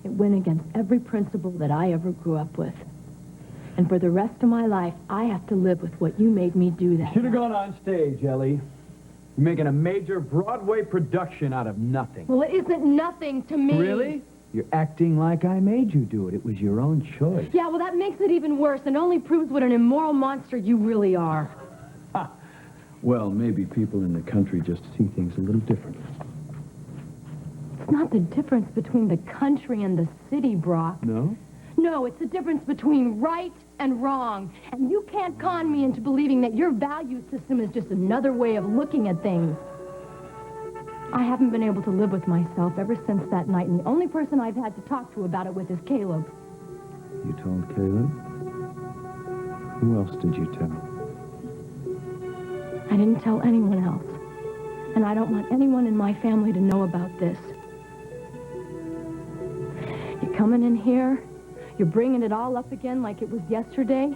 It went against every principle that I ever grew up with. And for the rest of my life, I have to live with what you made me do that You should have night. gone on stage, Ellie. You're making a major Broadway production out of nothing. Well, it isn't nothing to me. Really? You're acting like I made you do it. It was your own choice. Yeah, well, that makes it even worse and only proves what an immoral monster you really are. Ha. Well, maybe people in the country just see things a little differently. It's not the difference between the country and the city, Brock. No? No, it's the difference between right and wrong. And you can't con me into believing that your value system is just another way of looking at things. I haven't been able to live with myself ever since that night, and the only person I've had to talk to about it with is Caleb. You told Caleb? Who else did you tell? I didn't tell anyone else. And I don't want anyone in my family to know about this. You're coming in here, you're bringing it all up again like it was yesterday,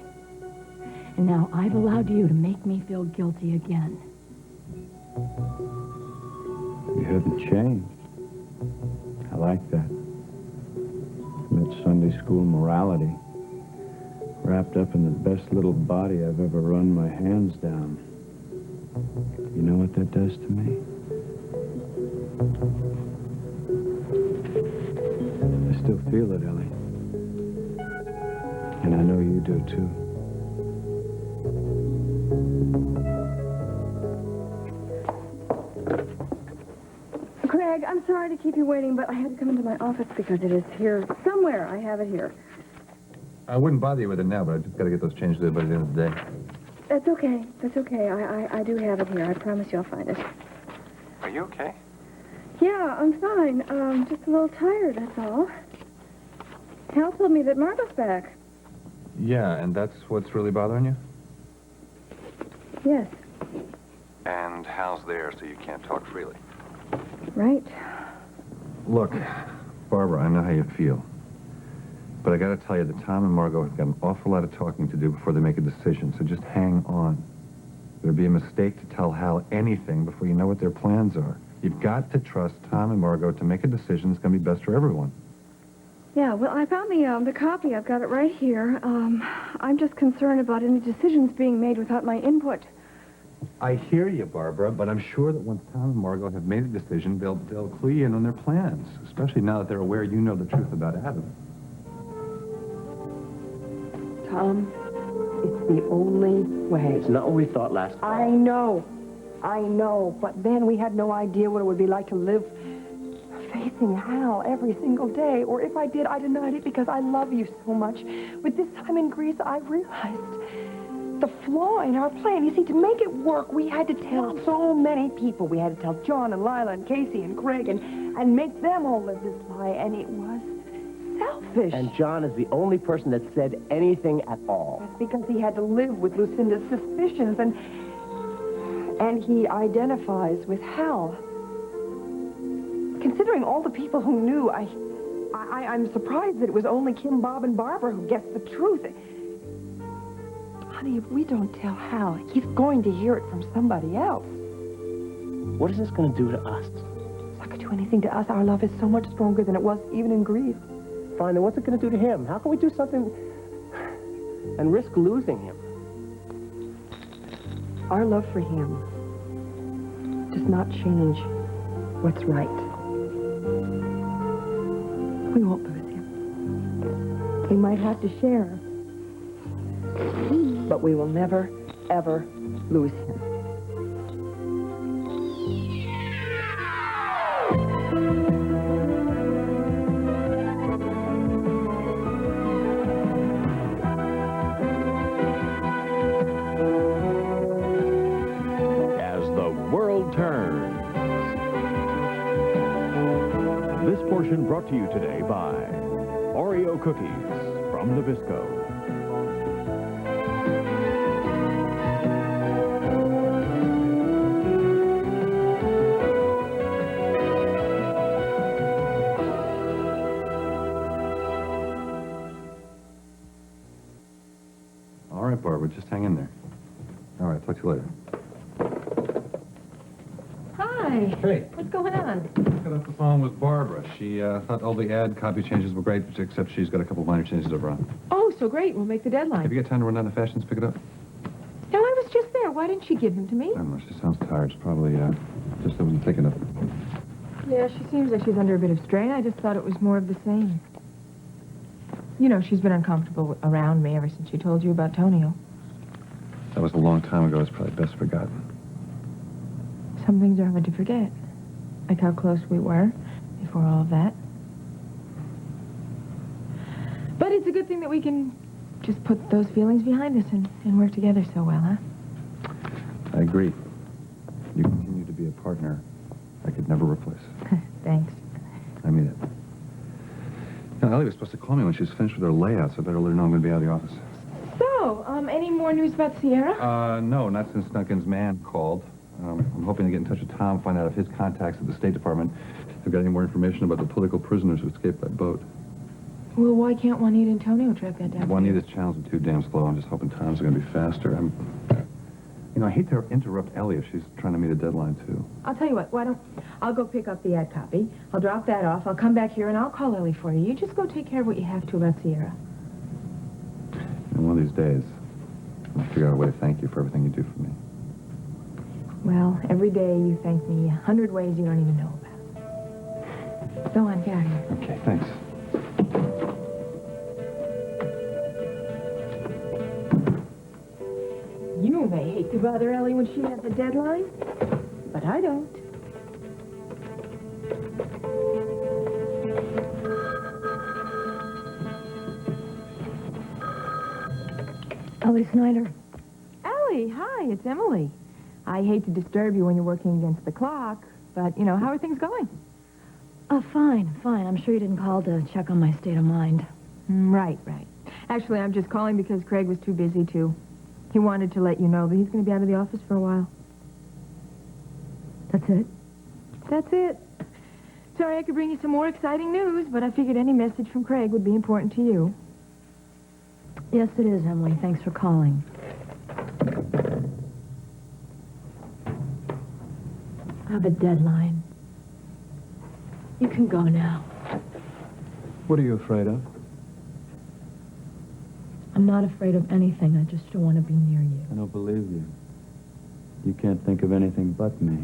and now I've allowed you to make me feel guilty again. You haven't changed. I like that. That Sunday school morality. Wrapped up in the best little body I've ever run my hands down. You know what that does to me? I still feel it, Ellie. And I know you do, too. Craig, I'm sorry to keep you waiting, but I had to come into my office because it is here somewhere. I have it here. I wouldn't bother you with it now, but I just got to get those changed by the end of the day. That's okay. That's okay. I do have it here. I promise you I'll find it. Are you okay? Yeah, I'm fine. Just a little tired, that's all. Hal told me that Margot's back. Yeah, and that's what's really bothering you? Yes, And Hal's there, so you can't talk freely. right. Look, Barbara, I know how you feel. But I got to tell you that Tom and Margot have got an awful lot of talking to do before they make a decision, so just hang on. There'd be a mistake to tell Hal anything before you know what their plans are. You've got to trust Tom and Margot to make a decision that's going to be best for everyone. Yeah, well, I found the copy. I've got it right here. I'm just concerned about any decisions being made without my input. I hear you, Barbara, but I'm sure that once Tom and Margot have made a decision, they'll clue you in on their plans, especially now that they're aware you know the truth about Adam. Tom, it's the only way. It's not what we thought last I know, but then we had no idea what it would be like to live facing Hal every single day. Or if I did, I denied it because I love you so much. But this time in Greece, I realized the flaw in our plan. You see, to make it work, we had to tell so many people. We had to tell John and Lila and Casey and Craig and make them all live this lie. And it was selfish. And John is the only person that said anything at all. That's because he had to live with Lucinda's suspicions, and he identifies with Hal. Considering all the people who knew, I'm surprised that it was only Kim, Bob, and Barbara who guessed the truth. Honey, if we don't tell Hal, he's going to hear it from somebody else. What is this going to do to us? It's not going to do anything to us. Our love is so much stronger than it was even in Greece. Fine, then what's it going to do to him? How can we do something and risk losing him? Our love for him does not change what's right. We won't lose him. We might have to share, but we will never, ever lose him. As the world turns. This portion brought to you today by Oreo cookies from Nabisco. All right, Barbara, just hang in there. All right, talk to you later. Hi. Hi. Hey. What's going on? Got off the phone with Barbara. She thought all the ad copy changes were great, except she's got a couple minor changes over on. Oh, so great. We'll make the deadline. Have you got time to run down to Fashions, pick it up? No, I was just there. Why didn't she give them to me? I don't know. She sounds tired. It's probably just I wasn't thinking of. Yeah, she seems like she's under a bit of strain. I just thought it was more of the same. You know, she's been uncomfortable around me ever since she told you about Tonio. That was a long time ago. It's probably best forgotten. Some things are hard to forget. Like how close we were before all of that. But it's a good thing that we can just put those feelings behind us and work together so well, huh? I agree. You continue to be a partner I could never replace. Thanks. I mean it. You know, Ellie was supposed to call me when she was finished with her layouts. I better let her know I'm going to be out of the office. So, any more news about Sierra? No, not since Duncan's man called. I'm hoping to get in touch with Tom, find out if his contacts at the State Department have got any more information about the political prisoners who escaped by boat. Well, why can't Juanita and Tonio track that down? Juanita's channels are too damn slow. I'm just hoping Tom's going to be faster. I hate to interrupt Ellie if she's trying to meet a deadline, too. I'll tell you what, I'll go pick up the ad copy. I'll drop that off. I'll come back here and I'll call Ellie for you. You just go take care of what you have to about Sierra. And one of these days, I'll figure out a way to thank you for everything you do for me. Well, every day you thank me 100 ways you don't even know about. Go on, get out of here. Okay, thanks. You may hate to bother Ellie when she has a deadline, but I don't. Ellie Snyder. Ellie, hi, it's Emily. I hate to disturb you when you're working against the clock, but, how are things going? Oh, fine. I'm sure you didn't call to check on my state of mind. Right. Actually, I'm just calling because Craig was too busy to. He wanted to let you know that he's going to be out of the office for a while. That's it? That's it. Sorry I could bring you some more exciting news, but I figured any message from Craig would be important to you. Yes, it is, Emily. Thanks for calling. I have a deadline. You can go now. What are you afraid of? I'm not afraid of anything. I just don't want to be near you. I don't believe you. You can't think of anything but me.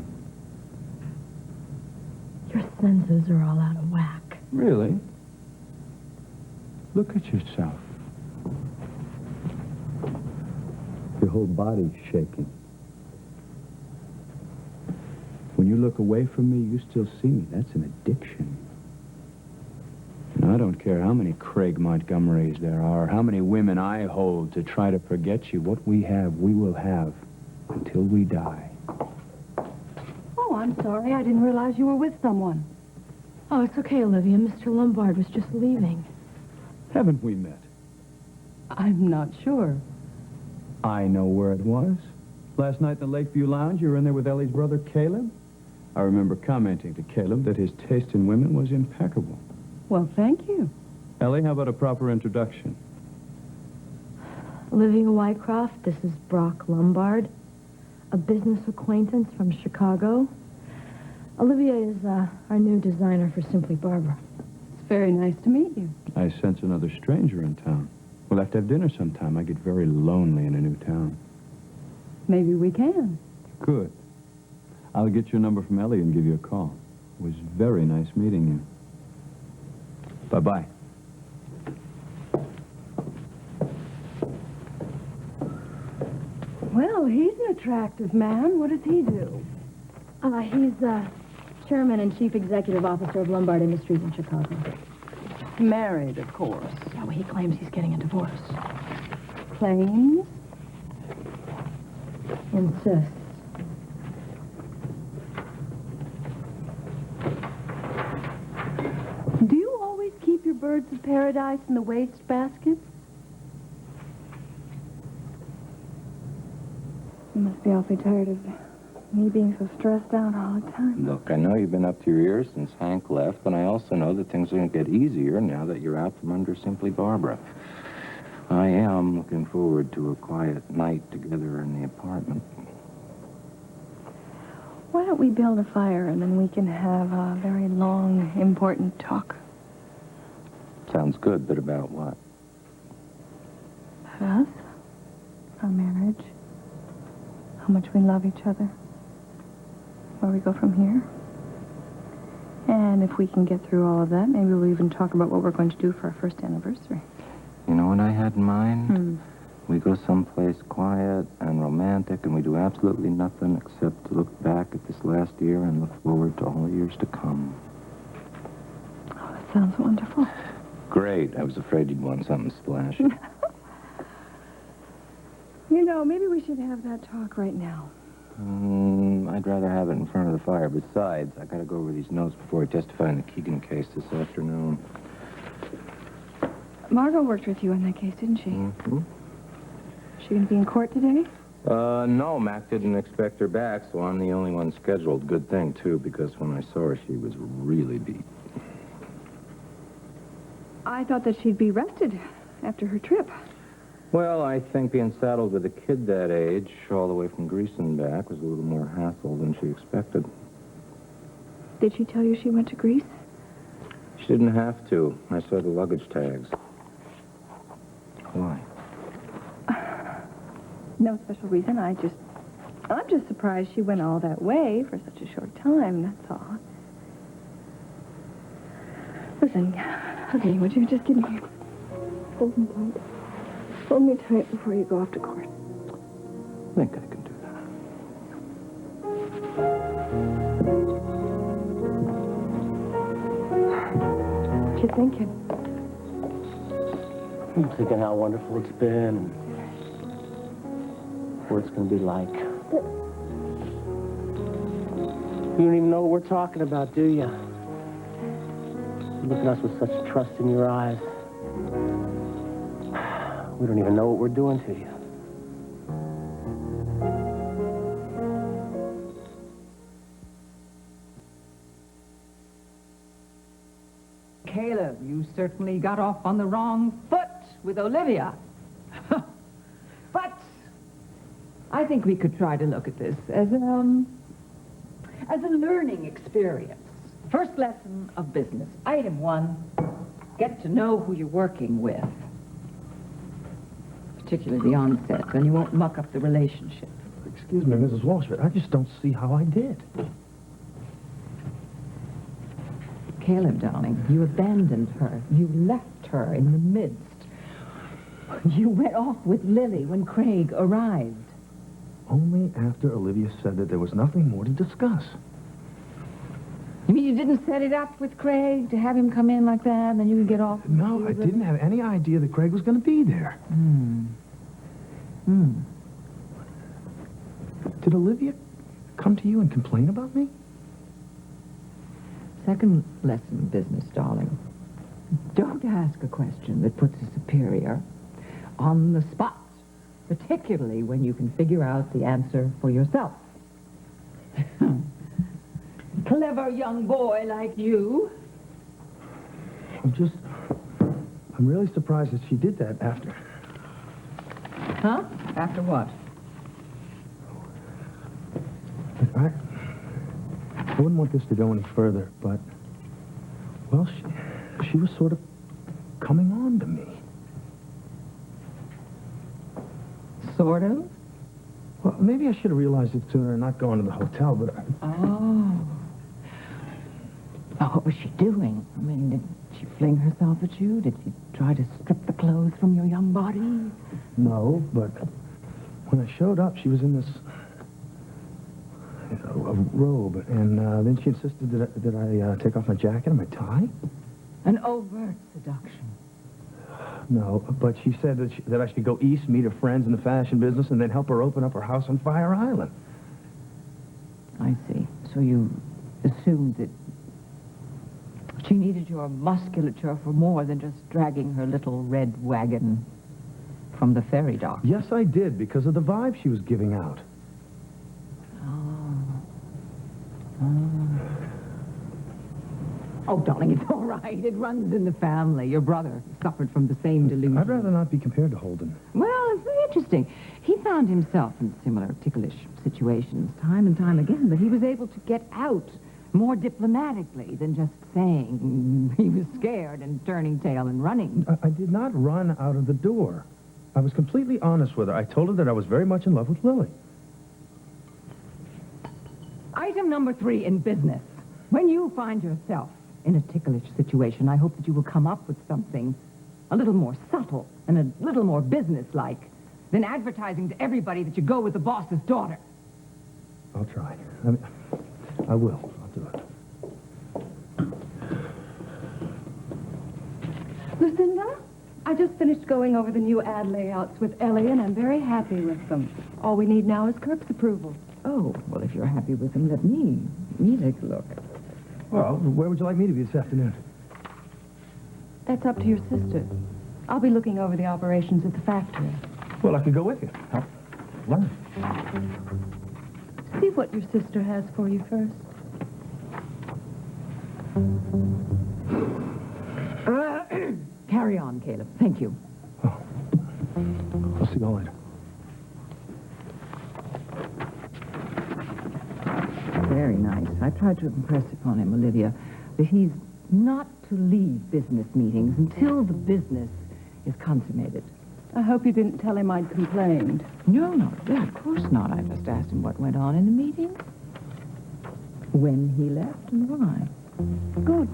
Your senses are all out of whack. Really? Look at yourself. Your whole body's shaking. When you look away from me, you still see me. That's an addiction. And I don't care how many Craig Montgomerys there are, how many women I hold to try to forget you. What we have, we will have until we die. Oh, I'm sorry. I didn't realize you were with someone. Oh, it's okay, Olivia. Mr. Lombard was just leaving. Haven't we met? I'm not sure. I know where it was. Last night in the Lakeview Lounge, you were in there with Ellie's brother, Caleb. I remember commenting to Caleb that his taste in women was impeccable. Well, thank you. Ellie, how about a proper introduction? Olivia Wycroft, this is Brock Lombard, a business acquaintance from Chicago. Olivia is our new designer for Simply Barbara. It's very nice to meet you. I sense another stranger in town. We'll have to have dinner sometime. I get very lonely in a new town. Maybe we can. Good. I'll get your number from Ellie and give you a call. It was very nice meeting you. Bye-bye. Well, he's an attractive man. What does he do? He's chairman and chief executive officer of Lombard Industries in Chicago. Married, of course. Oh, he claims he's getting a divorce. Claims? Insists. Do you always keep your birds of paradise in the wastebasket? You must be awfully tired of me being so stressed out all the time. Look, I know you've been up to your ears since Hank left, but I also know that things are going to get easier now that you're out from under Simply Barbara. I am looking forward to a quiet night together in the apartment. Why don't we build a fire and then we can have a very long, important talk? Sounds good, but about what? About us? Our marriage? How much we love each other? Where we go from here? And if we can get through all of that, maybe we'll even talk about what we're going to do for our first anniversary. You know what I had in mind? We go someplace quiet and romantic, and we do absolutely nothing except to look back at this last year and look forward to all the years to come. Oh, that sounds wonderful. Great. I was afraid you'd want something splashy. You know, maybe we should have that talk right now. I'd rather have it in front of the fire. Besides, I gotta go over these notes before I testify in the Keegan case this afternoon. Margot worked with you on that case, didn't she? Mm-hmm. Is she going to be in court today? No, Mac didn't expect her back, so I'm the only one scheduled. Good thing, too, because when I saw her, she was really beat. I thought that she'd be rested after her trip. Well, I think being saddled with a kid that age, all the way from Greece and back, was a little more hassle than she expected. Did she tell you she went to Greece? She didn't have to. I saw the luggage tags. Why? No special reason. I'm just surprised she went all that way for such a short time, that's all. Listen, okay, would you just give me... Hold me tight. Hold me tight before you go off to court. I think I can do that. What you thinking? I'm thinking how wonderful it's been and what it's going to be like. You don't even know what we're talking about, do you? You look at us with such trust in your eyes. We don't even know what we're doing to you. Caleb, you certainly got off on the wrong foot with Olivia. But I think we could try to look at this as a learning experience. First lesson of business. Item 1, get to know who you're working with. Particularly the onset, then you won't muck up the relationship. Excuse me, Mrs. Walsh, but I just don't see how I did. Caleb, darling, you abandoned her. You left her in the midst. You went off with Lily when Craig arrived. Only after Olivia said that there was nothing more to discuss. You mean you didn't set it up with Craig to have him come in like that, and then you could get off? No, I didn't have any idea that Craig was going to be there. Did Olivia come to you and complain about me? Second lesson of business, darling. Don't ask a question that puts a superior on the spot, particularly when you can figure out the answer for yourself. Clever young boy like you. I'm really surprised that she did that after. Huh? After what? I wouldn't want this to go any further, but, well, she was sort of coming on to me. Sort of? Well, maybe I should have realized it sooner and not gone to the hotel, but... Oh. What was she doing? I mean, did she fling herself at you? Did she try to strip the clothes from your young body? No, but when I showed up, she was in this... a robe, and then she insisted that I take off my jacket and my tie. An overt seduction. No, but she said that I should go east, meet her friends in the fashion business, and then help her open up her house on Fire Island. I see. So you assumed that she needed your musculature for more than just dragging her little red wagon from the ferry dock. Yes, I did, because of the vibe she was giving out. Oh, darling, it's all right. It runs in the family. Your brother suffered from the same delusion. I'd rather not be compared to Holden. Well, it interesting. He found himself in similar ticklish situations time and time again, but he was able to get out more diplomatically than just saying he was scared and turning tail and running. I did not run out of the door. I was completely honest with her. I told her that I was very much in love with Lily. Item number 3 in business. When you find yourself in a ticklish situation, I hope that you will come up with something a little more subtle and a little more businesslike than advertising to everybody that you go with the boss's daughter. I'll try. I will. I'll do it. Lucinda, I just finished going over the new ad layouts with Ellie, and I'm very happy with them. All we need now is Kirk's approval. Oh, well, if you're happy with them, let me take a look. Well, where would you like me to be this afternoon? That's up to your sister. I'll be looking over the operations at the factory. Well, I could go with you. Help learn. See what your sister has for you first. Carry on, Caleb. Thank you. Oh. I'll see you all later. Very nice. I tried to impress upon him, Olivia, that he's not to leave business meetings until the business is consummated. I hope you didn't tell him I'd complained. No, of course not. I just asked him what went on in the meeting, when he left, and why. Good.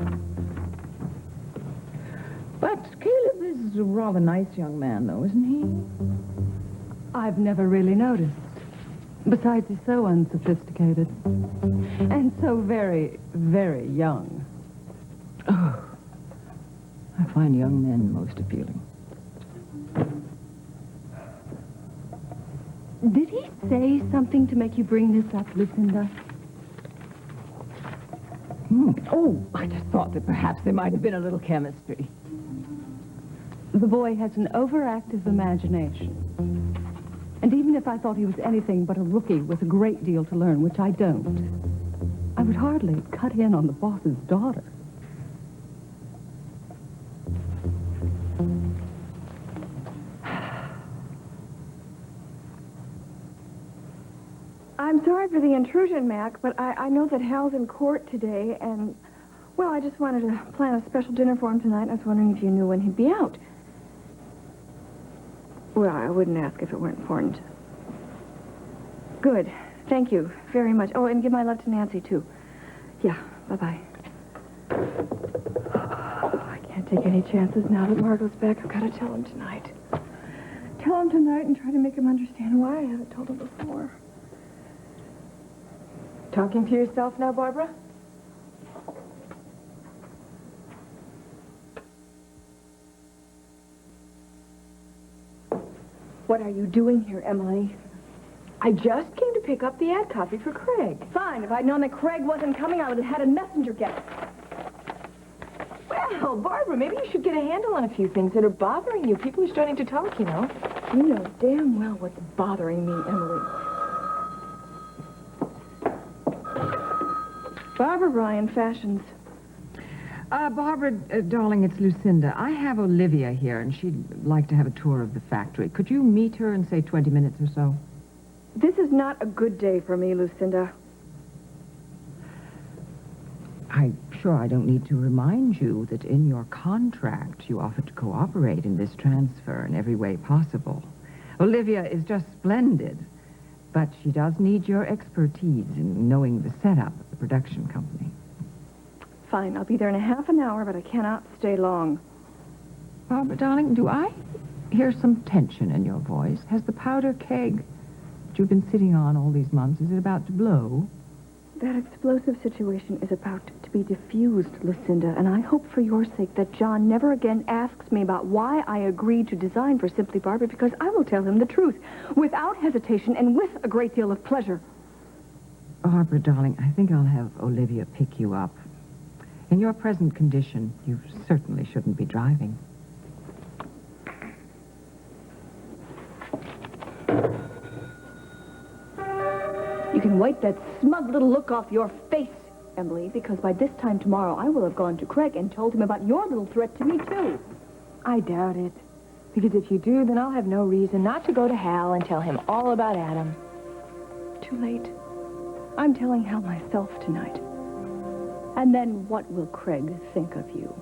But Caleb is a rather nice young man, though, isn't he? I've never really noticed. Besides, he's so unsophisticated. And so very, very young. Oh, I find young men most appealing. Did he say something to make you bring this up, Lucinda? Oh, I just thought that perhaps there might have been a little chemistry. The boy has an overactive imagination. And even if I thought he was anything but a rookie with a great deal to learn, which I don't, I would hardly cut in on the boss's daughter. I'm sorry for the intrusion, Mac, but I know that Hal's in court today, and, well, I just wanted to plan a special dinner for him tonight, and I was wondering if you knew when he'd be out. Well, I wouldn't ask if it weren't important. Good. Thank you very much. Oh, and give my love to Nancy, too. Yeah, bye-bye. I can't take any chances now that Margot's back. I've got to tell him tonight. Tell him tonight and try to make him understand why I haven't told him before. Talking to yourself now, Barbara? What are you doing here, Emily? I just came to pick up the ad copy for Craig. Fine. If I'd known that Craig wasn't coming, I would have had a messenger get it. Well, Barbara, maybe you should get a handle on a few things that are bothering you. People are starting to talk, you know. You know damn well what's bothering me, Emily. Barbara Ryan, Fashions. Barbara, darling, it's Lucinda. I have Olivia here, and she'd like to have a tour of the factory. Could you meet her in, say, 20 minutes or so? This is not a good day for me, Lucinda. I'm sure I don't need to remind you that in your contract you offered to cooperate in this transfer in every way possible. Olivia is just splendid, but she does need your expertise in knowing the setup of the production company. Fine, I'll be there in a half an hour, but I cannot stay long. Barbara, darling, do I hear some tension in your voice? Has the powder keg that you've been sitting on all these months, is it about to blow? That explosive situation is about to be diffused, Lucinda, and I hope for your sake that John never again asks me about why I agreed to design for Simply Barbara, because I will tell him the truth, without hesitation and with a great deal of pleasure. Barbara, darling, I think I'll have Olivia pick you up. In your present condition, you certainly shouldn't be driving. You can wipe that smug little look off your face, Emily, because by this time tomorrow I will have gone to Craig and told him about your little threat to me, too. I doubt it. Because if you do, then I'll have no reason not to go to Hal and tell him all about Adam. Too late. I'm telling Hal myself tonight. And then what will Craig think of you?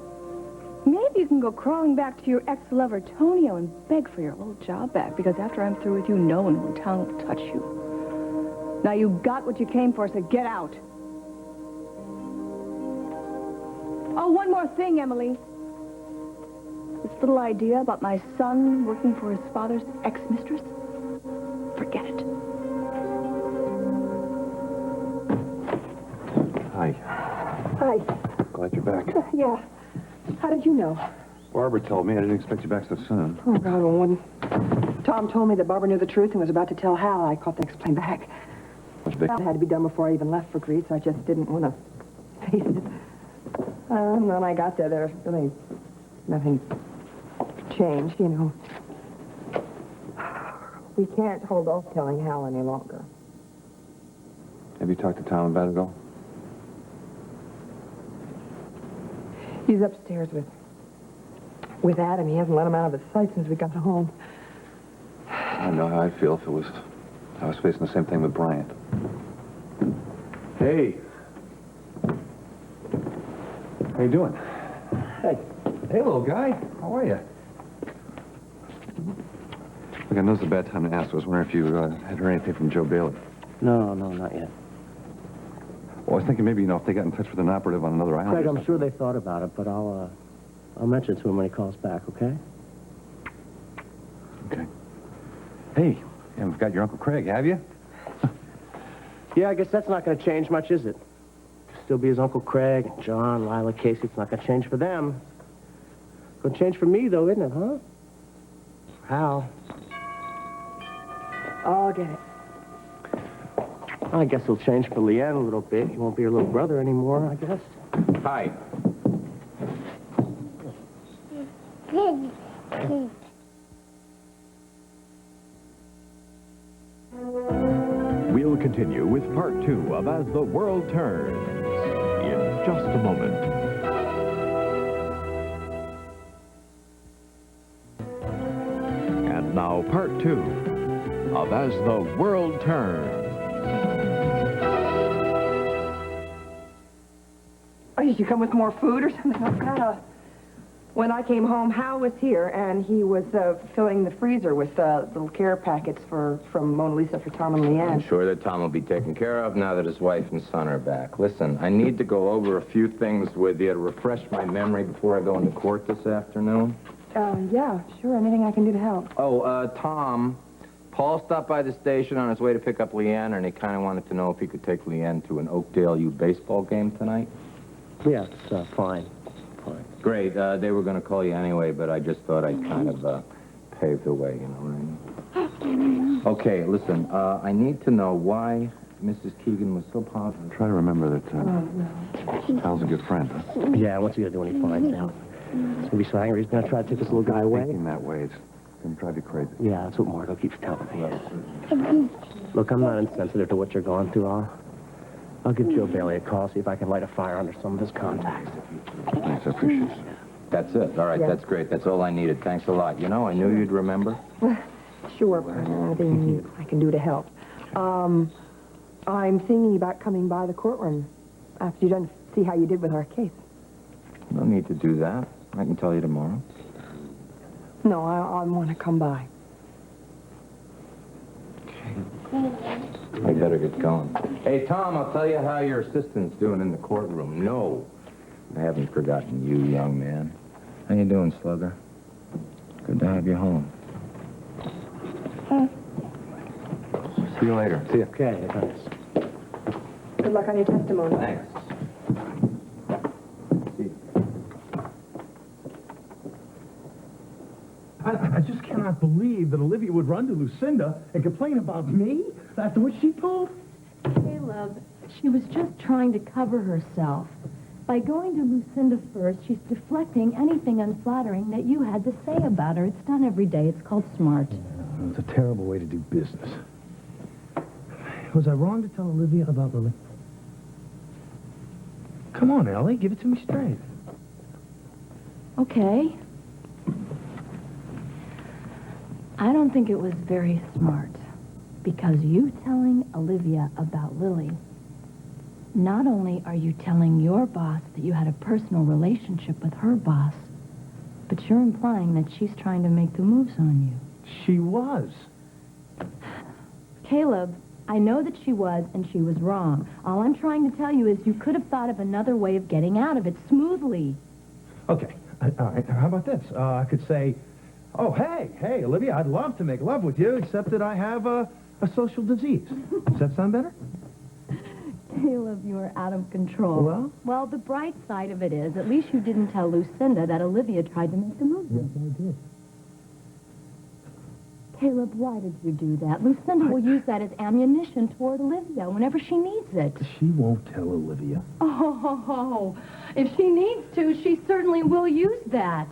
Maybe you can go crawling back to your ex-lover, Tonio, and beg for your old job back, because after I'm through with you, no one in town will touch you. Now you got what you came for, so get out. Oh, one more thing, Emily. This little idea about my son working for his father's ex-mistress? Forget it. Hi. Hi. Glad you're back. Yeah. How did you know? Barbara told me. I didn't expect you back so soon. Oh, God, well, when Tom told me that Barbara knew the truth and was about to tell Hal, I caught the next plane back. That had to be done before I even left for Greece. I just didn't want to face it. And when I got there, there was really nothing changed, you know. We can't hold off telling Hal any longer. Have you talked to Tom about it all? He's upstairs with Adam. He hasn't let him out of his sight since we got home. I know how I'd feel if I was facing the same thing with Bryant. Hey. How you doing? Hey. Hey, little guy. How are you? Look, I know it's a bad time to ask. I was wondering if you had heard anything from Joe Bailey. No, not yet. Well, I was thinking maybe, if they got in touch with an operative on another island. Craig, I'm sure they thought about it, but I'll mention it to him when he calls back, okay? Okay. Hey, you haven't got your Uncle Craig, have you? Yeah, I guess that's not going to change much, is it? Still be his Uncle Craig, John, Lila, Casey. It's not going to change for them. It's going to change for me, though, isn't it, huh? Hal. I'll get it. I guess it'll change for Leanne a little bit. He won't be her little brother anymore, I guess. Hi. We'll continue with part 2 of As the World Turns in just a moment. And now part 2 of As the World Turns. Oh, did you come with more food or something like that? When I came home, Hal was here, and he was filling the freezer with little care packets from Mona Lisa for Tom and Leanne. I'm sure that Tom will be taken care of now that his wife and son are back. Listen, I need to go over a few things with you to refresh my memory before I go into court this afternoon. Yeah, sure. Anything I can do to help. Oh, Tom, Paul stopped by the station on his way to pick up Leanne, and he kind of wanted to know if he could take Leanne to an Oakdale U baseball game tonight. Yeah, it's fine. Fine. Great. They were going to call you anyway, but I just thought I'd kind of pave the way, you know what I mean? Okay, listen, I need to know why Mrs. Keegan was so positive. Try to remember that Hal's a good friend, huh? Yeah, what's he going to do when he finds out? He's going to be so angry. He's going to try to take this little guy away. Thinking that way, it's going to drive you crazy. Yeah, that's what Margot keeps telling me. Look, I'm not insensitive to what you're going through. I'll give Joe Bailey a call, see if I can light a fire under some of his contacts. Thanks, I appreciate it. That's it. All right, Yeah. That's great. That's all I needed. Thanks a lot. You know, I knew you'd remember. Sure, partner. Anything I can do to help. I'm thinking about coming by the courtroom after you're done to see how you did with our case. No need to do that. I can tell you tomorrow. No, I want to come by. I better get going. Hey, Tom, I'll tell you how your assistant's doing in the courtroom. No, I haven't forgotten you, young man. How you doing, Slugger? Good to have you home. See you later. See you. Okay, thanks. Good luck on your testimony. Thanks. I just cannot believe that Olivia would run to Lucinda and complain about me after what she told. Caleb, she was just trying to cover herself. By going to Lucinda first, she's deflecting anything unflattering that you had to say about her. It's done every day. It's called smart. It's a terrible way to do business. Was I wrong to tell Olivia about Lily? Come on, Ellie, give it to me straight. Okay. I don't think it was very smart. Because you telling Olivia about Lily, not only are you telling your boss that you had a personal relationship with her boss, but you're implying that she's trying to make the moves on you. She was. Caleb, I know that she was, and she was wrong. All I'm trying to tell you is you could have thought of another way of getting out of it smoothly. Okay, all right, how about this? I could say, oh, hey, Olivia, I'd love to make love with you, except that I have a social disease. Does that sound better? Caleb, you are out of control. Well, the bright side of it is, at least you didn't tell Lucinda that Olivia tried to make the move. Yes, I did. Caleb, why did you do that? Lucinda will use that as ammunition toward Olivia whenever she needs it. She won't tell Olivia. Oh, if she needs to, she certainly will use that.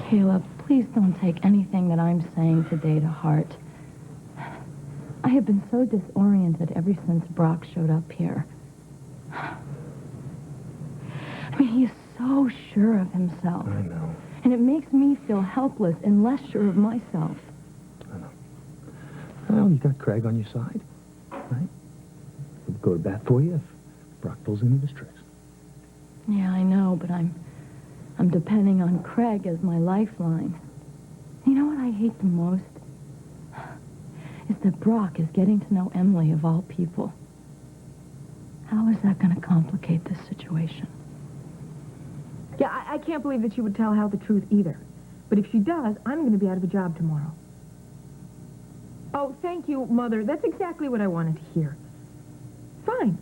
Caleb, please don't take anything that I'm saying today to heart. I have been so disoriented ever since Brock showed up here. I mean, he is so sure of himself. I know. And it makes me feel helpless and less sure of myself. I know. Well, you got Craig on your side, right? He'll go to bat for you if Brock pulls any of his tricks. Yeah, I know, but I'm depending on Craig as my lifeline. You know what I hate the most? Is that Brock is getting to know Emily of all people. How is that going to complicate this situation? Yeah, I can't believe that she would tell Hal the truth either. But if she does, I'm going to be out of a job tomorrow. Oh, thank you, Mother. That's exactly what I wanted to hear. Fine.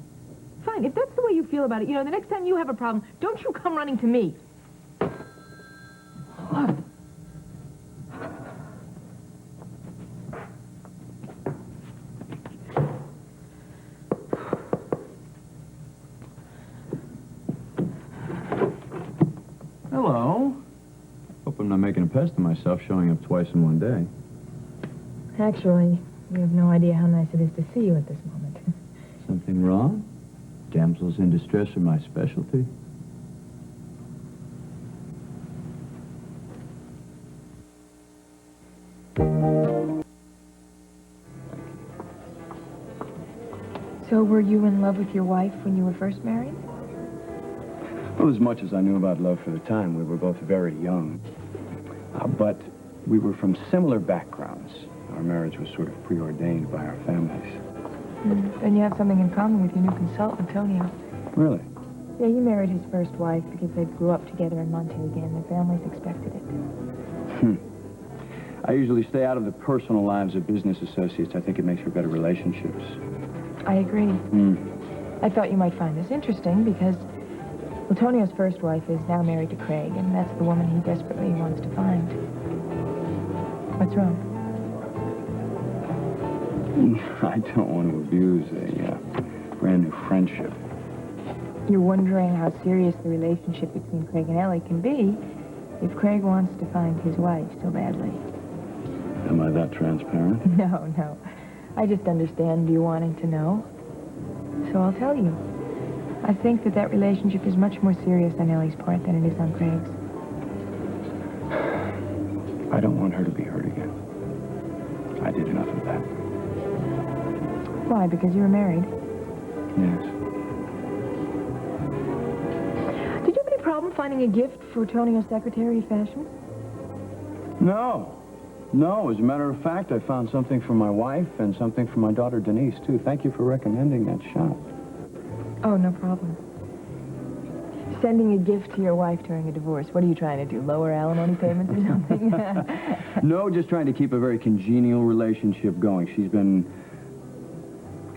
Fine. If that's the way you feel about it, the next time you have a problem, don't you come running to me. What? Hello. Hope I'm not making a pest of myself showing up twice in one day. Actually, you have no idea how nice it is to see you at this moment. Something wrong? Damsels in distress are my specialty. So were you in love with your wife when you were first married? Well, as much as I knew about love for the time, we were both very young. But we were from similar backgrounds. Our marriage was sort of preordained by our families. Then you have something in common with your new consultant, Antonio. Really? Yeah, he married his first wife because they grew up together in Montego and their families expected it. I usually stay out of the personal lives of business associates. I think it makes for better relationships. I agree. I thought you might find this interesting because Antonio's first wife is now married to Craig, and that's the woman he desperately wants to find. What's wrong? I don't want to abuse a brand new friendship. You're wondering how serious the relationship between Craig and Ellie can be if Craig wants to find his wife so badly. Am I that transparent? No. I just understand you wanting to know. So I'll tell you. I think that relationship is much more serious on Ellie's part than it is on Craig's. I don't want her to be hurt again. I did enough of that. Why? Because you were married? Yes. Did you have any problem finding a gift for Antonio's Secretary of Fashion? No, as a matter of fact, I found something for my wife and something for my daughter Denise, too. Thank you for recommending that shop. Oh, no problem. Sending a gift to your wife during a divorce. What are you trying to do, lower alimony payments or something? No, just trying to keep a very congenial relationship going. She's been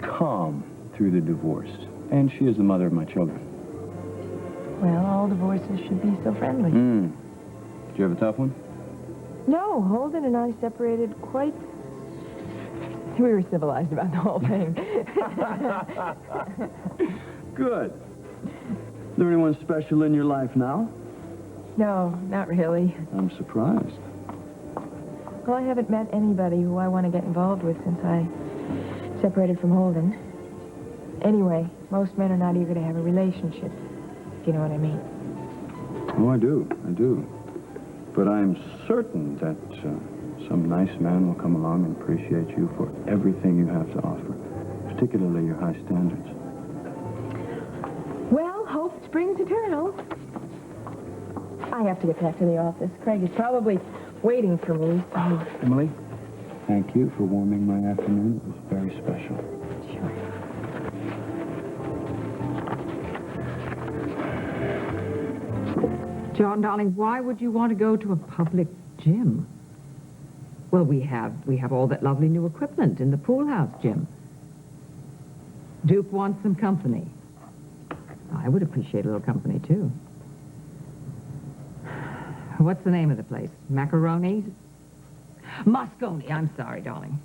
calm through the divorce, and she is the mother of my children. Well, all divorces should be so friendly. Did you have a tough one? No, Holden and I separated quite... We were civilized about the whole thing. Good. Is there anyone special in your life now? No, not really. I'm surprised. Well, I haven't met anybody who I want to get involved with since I separated from Holden. Anyway, most men are not eager to have a relationship, if you know what I mean. Oh, I do. But I'm certain that some nice man will come along and appreciate you for everything you have to offer, particularly your high standards. Well, hope springs eternal. I have to get back to the office. Craig is probably waiting for me, so... Emily, thank you for warming my afternoon. It was very special. Sure. John, darling, why would you want to go to a public gym? Well, we have all that lovely new equipment in the pool house gym. Duke wants some company. I would appreciate a little company, too. What's the name of the place? Macaroni? Moscone. I'm sorry, darling.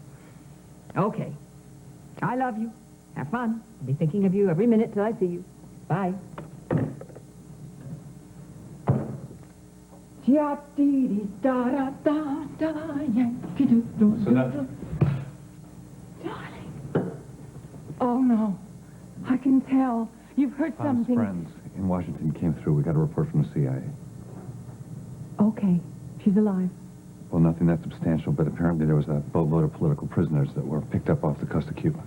Okay. I love you. Have fun. I'll be thinking of you every minute till I see you. Bye. Darling. Oh, no. I can tell. You've heard Tom's something. friends in Washington came through. We got a report from the CIA. Okay. She's alive. Well, nothing that substantial, but apparently there was a boatload of political prisoners that were picked up off the coast of Cuba.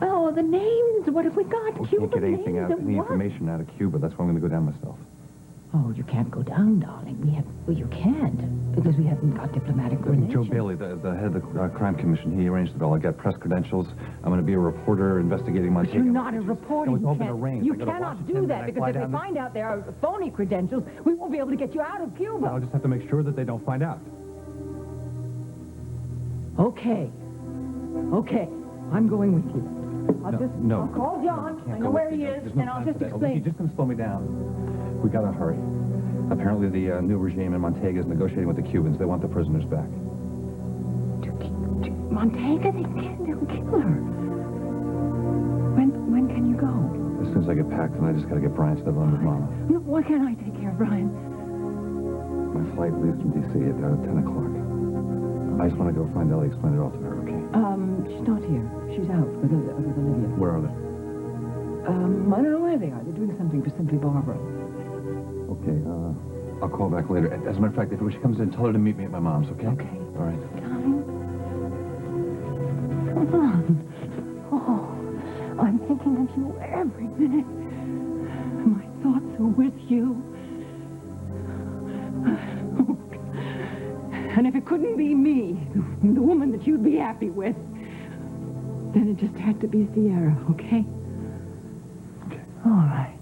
Oh, the names. What have we got? We Cuba can't get anything names out, of any what? information out of Cuba. That's why I'm going to go down myself. Oh, you can't go down, darling. Well, you can't, because we haven't got diplomatic relations. Joe Bailey, the head of the crime commission, he arranged it all. I got press credentials. I'm going to be a reporter investigating But Montego. you're not a reporter. No, it's You all been can't- arranged. You I go to cannot Washington, do then that, I because fly if they down to- find out there are phony credentials, we won't be able to get you out of Cuba. I'll just have to make sure that they don't find out. Okay. Okay. I'm going with you. No. I'll call John. I know where he is, and I'll just You're explain. just going to slow me down. We got to hurry. Apparently the new regime in Montego is negotiating with the Cubans. They want the prisoners back. Montego, they'll kill her. When can you go? As soon as I get packed, and I just got to get Brian to the room with Mama. No, why can't I take care of Brian? My flight leaves from D.C. at 10 o'clock. I just want to go find Ellie, explain it all to her, okay? She's not here. She's out with Olivia. Where are they? I don't know where they are. They're doing something for Simply Barbara. Okay, I'll call back later. As a matter of fact, if she comes in, tell her to meet me at my mom's, okay? Okay. All right. Darling. Come on. Oh, I'm thinking of you every minute. My thoughts are with you. And if it couldn't be me, the woman that you'd be happy with, then it just had to be Sierra, okay? Okay. All right.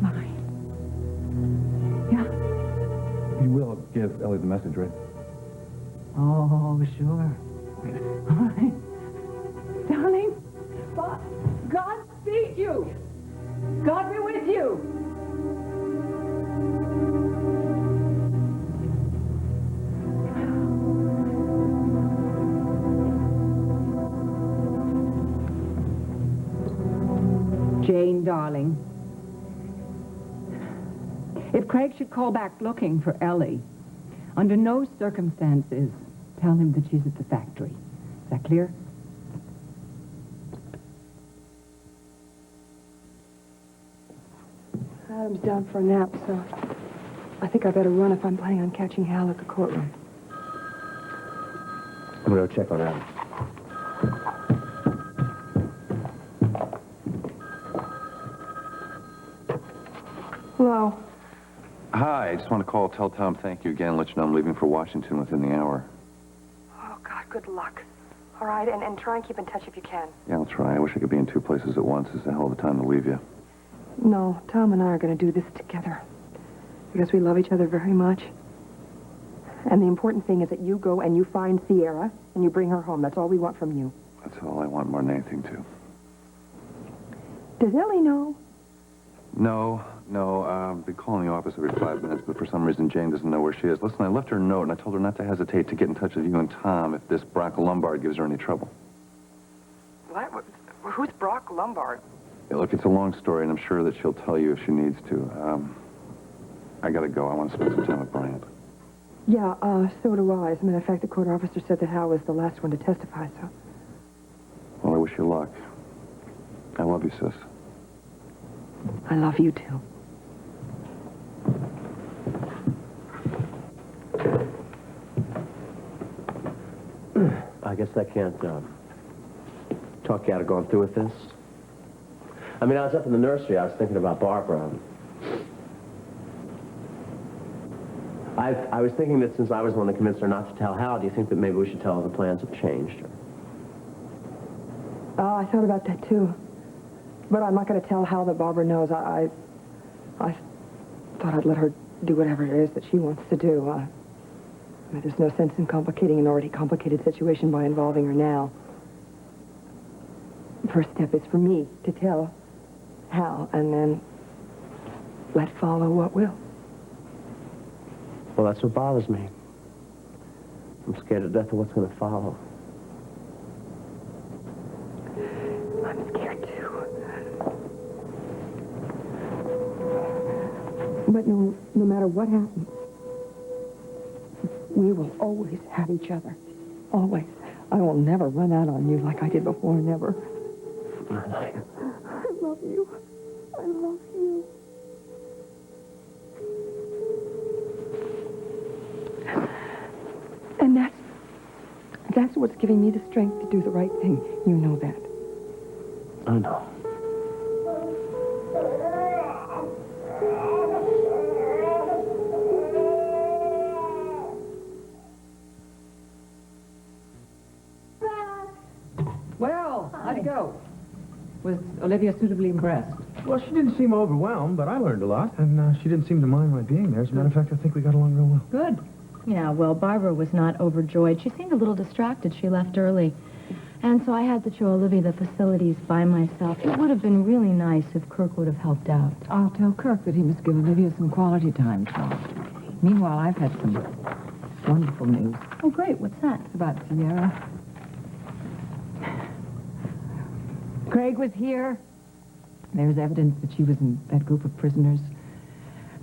Bye. Yeah? You will give Ellie the message, right? Oh, sure. All right. Darling, God speed you. God be with you. Jane, darling. If Craig should call back looking for Ellie, under no circumstances tell him that she's at the factory. Is that clear? Adam's down for a nap, so I think I better run if I'm planning on catching Hal at the courtroom. I'm going to go check on Adam. Hello. Hi, I just want to tell Tom thank you again, let you know I'm leaving for Washington within the hour. Oh, God, good luck. All right, and try and keep in touch if you can. Yeah, I'll try. I wish I could be in two places at once. It's a hell of a time to leave you. No, Tom and I are going to do this together. Because we love each other very much. And the important thing is that you go and you find Sierra and you bring her home. That's all we want from you. That's all I want more than anything, too. Does Ellie know? No. I've been calling the office every 5 minutes, but for some reason Jane doesn't know where she is. Listen, I left her a note, and I told her not to hesitate to get in touch with you and Tom if this Brock Lombard gives her any trouble. What? Who's Brock Lombard? Yeah, look, it's a long story, and I'm sure that she'll tell you if she needs to. I gotta go. I want to spend some time with Bryant. Yeah, so do I. As a matter of fact, the court officer said that Hal was the last one to testify, so... Well, I wish you luck. I love you, sis. I love you, too. I guess I can't talk you out of going through with this. I mean, I was up in the nursery. I was thinking about Barbara. I was thinking that since I was the one that convinced her not to tell Hal, do you think that maybe we should tell her the plans have changed? Oh, I thought about that, too. But I'm not going to tell Hal that Barbara knows. I thought I'd let her do whatever it is that she wants to do. I mean, there's no sense in complicating an already complicated situation by involving her now. First step is for me to tell Hal, and then let follow what will. Well, that's what bothers me. I'm scared to death of what's going to follow. I'm scared, too. But no matter what happens, we will always have each other. Always. I will never run out on you like I did before, never. I love you. I love you. And that's what's giving me the strength to do the right thing. You know that. I know. Well, how'd it go? Was Olivia suitably impressed? Well, she didn't seem overwhelmed, but I learned a lot, and she didn't seem to mind my being there. As a matter of fact, I think we got along real well. Good. Yeah, well, Barbara was not overjoyed. She seemed a little distracted. She left early. And so I had to show Olivia the facilities by myself. It would have been really nice if Kirk would have helped out. I'll tell Kirk that he must give Olivia some quality time, Tom. Meanwhile, I've had some wonderful news Oh, great. What's that? about Sierra. Craig was here. There's evidence that she was in that group of prisoners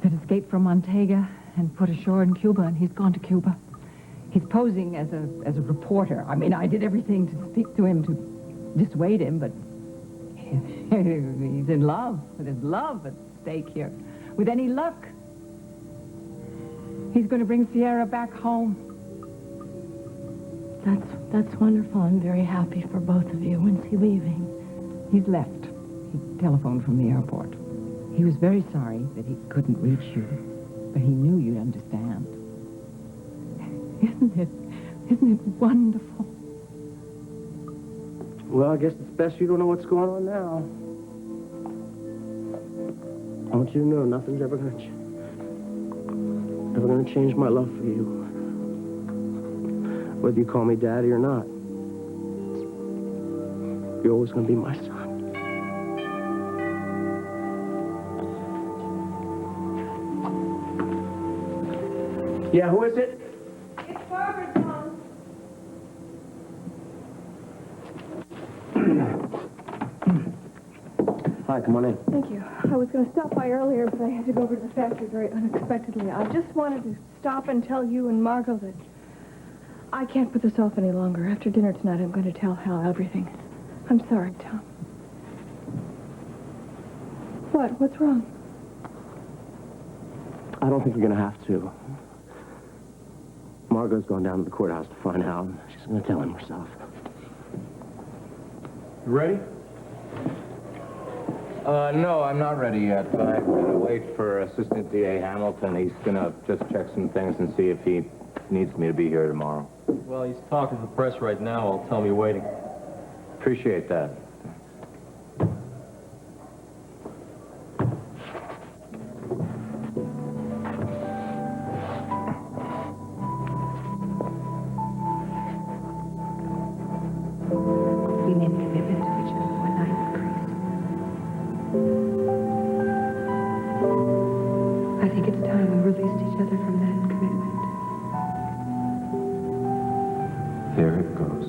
that escaped from Montega and put ashore in Cuba, and he's gone to Cuba. He's posing as a reporter. I mean, I did everything to speak to him to dissuade him, but he's in love, with his love at stake here. With any luck, he's going to bring Sierra back home. That's wonderful. I'm very happy for both of you. When's he leaving? He's left. He telephoned from the airport. He was very sorry that he couldn't reach you, but he knew you'd understand. Isn't it wonderful? Well, I guess it's best you don't know what's going on now. I want you to know nothing's ever going to change my love for you. Whether you call me Daddy or not, you're always going to be my son. Yeah, who is it? It's Barbara, Tom. Hi, come on in. Thank you. I was going to stop by earlier, but I had to go over to the factory very unexpectedly. I just wanted to stop and tell you and Margot that I can't put this off any longer. After dinner tonight, I'm going to tell Hal everything. I'm sorry, Tom. What? What's wrong? I don't think you're going to have to. Margot's gone down to the courthouse to find out. She's going to tell him herself. You ready? No, I'm not ready yet. I'm going to wait for Assistant DA Hamilton. He's going to just check some things and see if he needs me to be here tomorrow. Well, he's talking to the press right now. I'll tell him you're waiting. Appreciate that. We made a commitment to each other one night, Grace. I think it's time we released each other from that commitment. There it goes.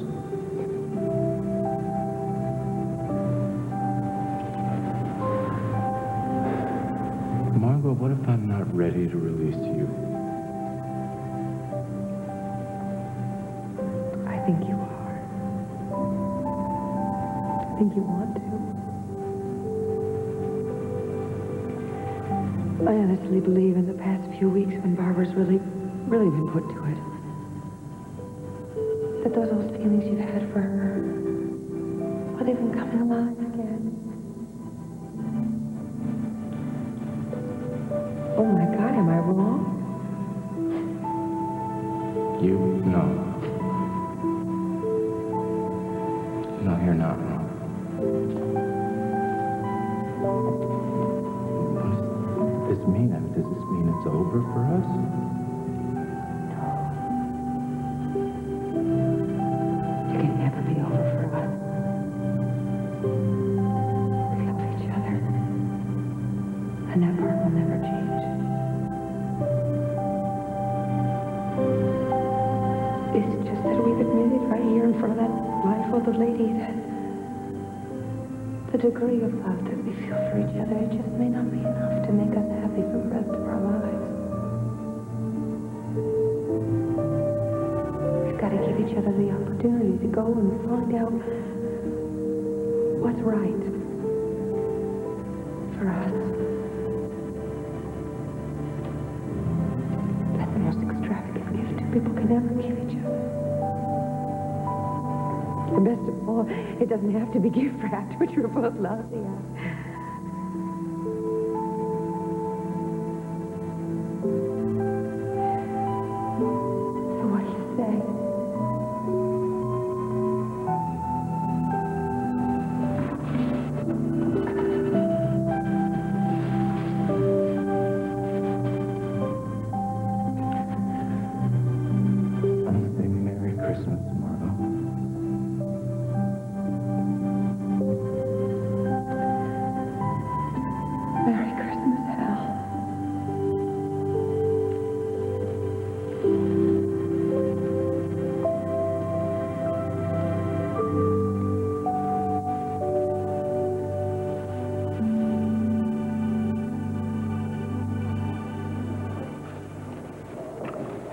Margot, what if I'm not ready to release you? I think you are. I think you want to. I honestly believe in the past few weeks when Barbara's really been put to it, that those old feelings you've had for her, are they been coming alive again? Oh my God, am I wrong? You? No. No, you're not wrong. What does this mean? I mean, does this mean it's over for us? It can never be over for us. We love each other. And that part will never change. It's just that we've admitted right here in front of that blindfolded lady that the degree of love that we feel for each other, it just may not be enough to make us happy for the rest of our lives. We've got to give each other the opportunity to go and find out what's right for us. That's the most extravagant gift two people can ever give each other. And best of all, it doesn't have to be gift wrapped, which we're both lousy at. So what do you say? I'll say Merry Christmas, Margot. Merry Christmas, Hal.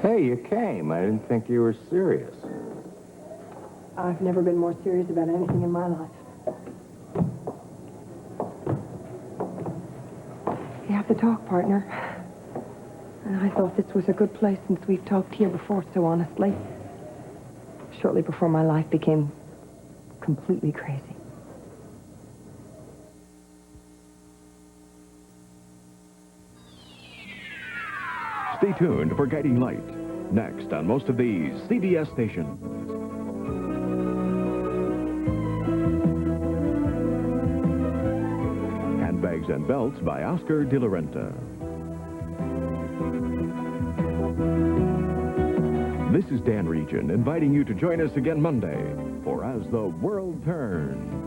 Hey, you came. I didn't think you were serious. I've never been more serious about anything in my life. You have to talk, partner. And I thought this was a good place since we've talked here before so honestly. Shortly before my life became completely crazy. Stay tuned for Guiding Light. Next on most of these CBS stations. Handbags and Belts by Oscar de la Renta. This is Dan Regin inviting you to join us again Monday for As the World Turns.